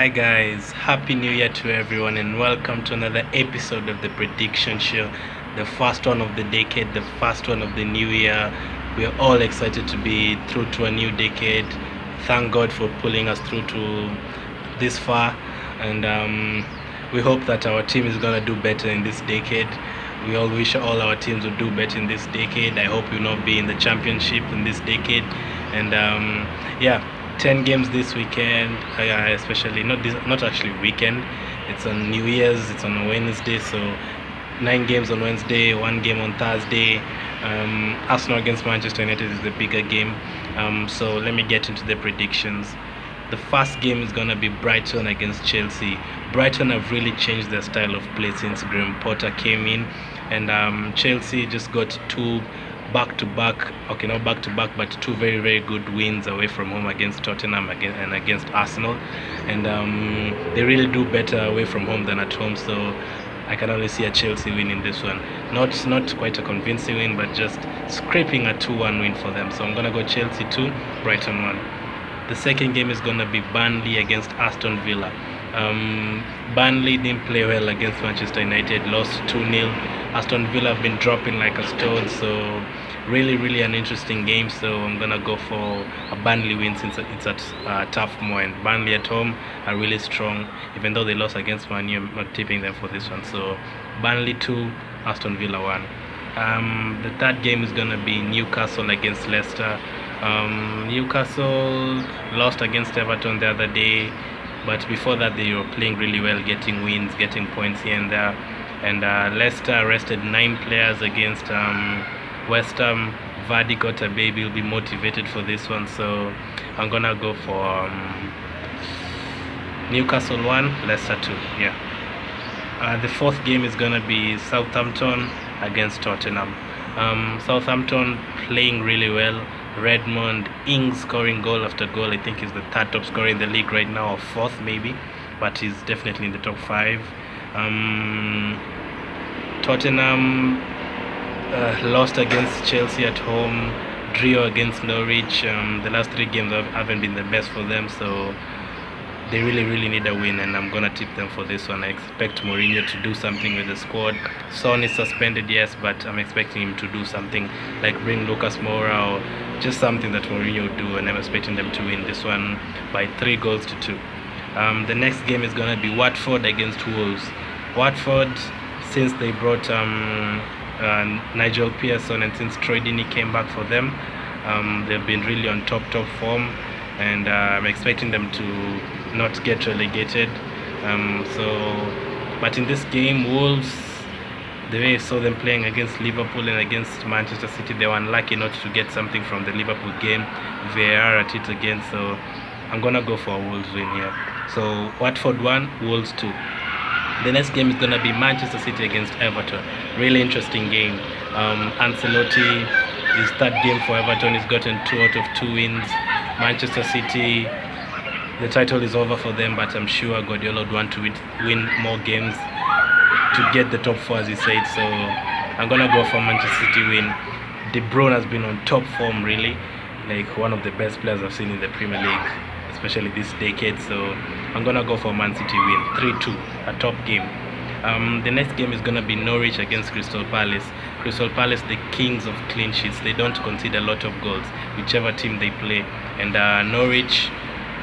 Hi guys, happy new year to everyone and welcome to another episode of the prediction show, the first one of the decade, the first one of the new year. We are all excited to be through to a new decade. Thank God for pulling us through to this far, and we hope that our team is gonna do better in this decade. We all wish all our teams would do better in this decade. I hope you'll not be in the championship in this decade, and yeah, 10 games this weekend, especially not actually weekend, it's on New Year's, it's on a Wednesday, so 9 games on Wednesday, 1 game on Thursday. Arsenal against Manchester United is the bigger game, so let me get into the predictions. The first game is going to be Brighton against Chelsea. Brighton have really changed their style of play since Graham Potter came in, and Chelsea just got two back-to-back, okay, not back-to-back, but two very, very good wins away from home against Tottenham and against Arsenal, and they really do better away from home than at home, so I can only see a Chelsea win in this one. Not quite a convincing win, but just scraping a 2-1 win for them. So I'm going to go Chelsea 2, Brighton 1. The second game is going to be Burnley against Aston Villa. Burnley didn't play well against Manchester United, lost 2-0. Aston Villa have been dropping like a stone, so really an interesting game. So I'm gonna go for a Burnley win since it's at Turf Moor, and Burnley at home are really strong. Even though they lost against Man U, I'm not tipping them for this one. So Burnley 2, Aston Villa 1. The third game is gonna be Newcastle against Leicester. Newcastle lost against Everton the other day, but before that they were playing really well, getting wins, getting points here and there. And Leicester arrested 9 players against West Ham. Vardy got a baby, will be motivated for this one, so I'm gonna go for Newcastle 1, Leicester 2. Yeah. The fourth game is gonna be Southampton against Tottenham. Southampton playing really well. Redmond, Ings scoring goal after goal. I think he's the third top scorer in the league right now, or fourth maybe, but he's definitely in the top 5. Tottenham lost against Chelsea at home, drew against Norwich. The last 3 games haven't been the best for them, so they really need a win, and I'm gonna tip them for this one. I expect Mourinho to do something with the squad. Son is suspended, yes, but I'm expecting him to do something like bring Lucas Moura, or just something that Mourinho would do, and I'm expecting them to win this one by 3-2. The next game is gonna be Watford against Wolves. Watford, since they brought Nigel Pearson and since Troy Deeney came back for them, they've been really on top form, and I'm expecting them to not get relegated. But in this game, Wolves, the way I saw them playing against Liverpool and against Manchester City, they were unlucky not to get something from the Liverpool game. VAR at it again, so I'm gonna go for a Wolves win here. So Watford 1, Wolves 2. The next game is gonna be Manchester City against Everton. Really interesting game. Ancelotti, his third game for Everton, he's gotten 2 out of 2 wins. Manchester City, the title is over for them, but I'm sure Guardiola would want to win more games to get the top 4, as he said. So I'm gonna go for Manchester City win. De Bruyne has been on top form, really, like one of the best players I've seen in the Premier League, especially this decade. So I'm gonna go for Man City win 3-2, a top game. The next game is gonna be Norwich against Crystal Palace. Crystal Palace, the kings of clean sheets. They don't concede a lot of goals, whichever team they play. And Norwich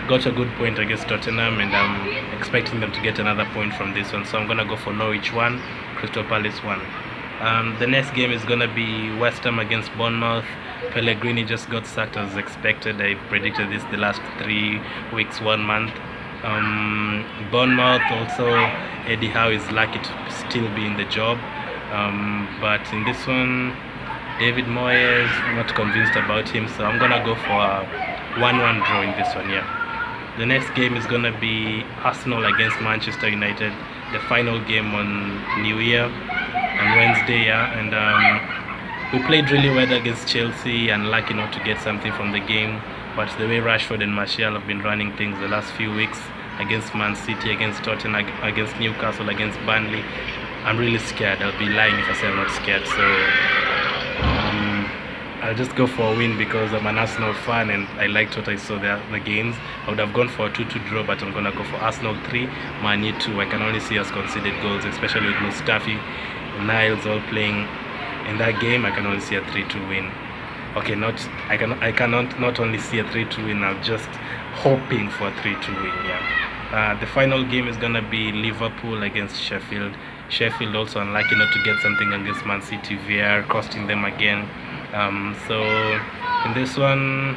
got a good point against Tottenham, and I'm expecting them to get another point from this one. So I'm gonna go for Norwich 1, Crystal Palace 1. The next game is gonna be West Ham against Bournemouth. Pellegrini just got sacked as expected. I predicted this the last 3 weeks, 1 month. Bournemouth also, Eddie Howe is lucky to still be in the job, but in this one, David Moyes, I'm not convinced about him, so I'm gonna go for a 1-1 draw in this one. Yeah. The next game is gonna be Arsenal against Manchester United, the final game on New Year on Wednesday. Yeah, and we played really well against Chelsea, and lucky not to get something from the game. But the way Rashford and Martial have been running things the last few weeks against Man City, against Tottenham, against Newcastle, against Burnley, I'm really scared. I'll be lying if I say I'm not scared. So I'll just go for a win because I'm an Arsenal fan and I liked what I saw there, the games. I would have gone for a 2-2 draw, but I'm gonna go for Arsenal 3, Man U 2. I can only see us conceded goals, especially with Mustafi and Niles all playing in that game. I can only see a 3-2 win. Okay, I cannot not only see a 3-2 win. I'm just hoping for a 3-2 win. Yeah. The final game is gonna be Liverpool against Sheffield. Sheffield also unlucky not to get something against Man City. VR costing them again. So in this one,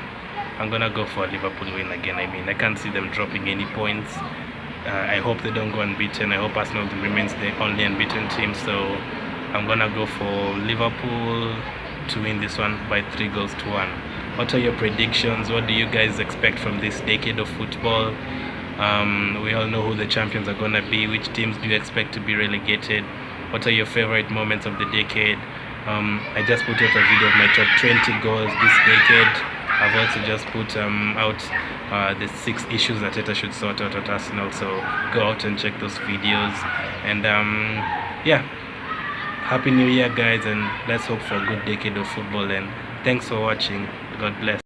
I'm gonna go for a Liverpool win again. I mean, I can't see them dropping any points. I hope they don't go unbeaten. I hope Arsenal remains the only unbeaten team. So I'm gonna go for Liverpool to win this one by 3-1. What are your predictions? What do you guys expect from this decade of football? We all know who the champions are gonna be. Which teams do you expect to be relegated? What are your favorite moments of the decade? I just put out a video of my top 20 goals this decade. I've also just put out the 6 issues that Teta should sort out at Arsenal. So go out and check those videos. And yeah, Happy New Year, guys, and let's hope for a good decade of football. And thanks for watching. God bless.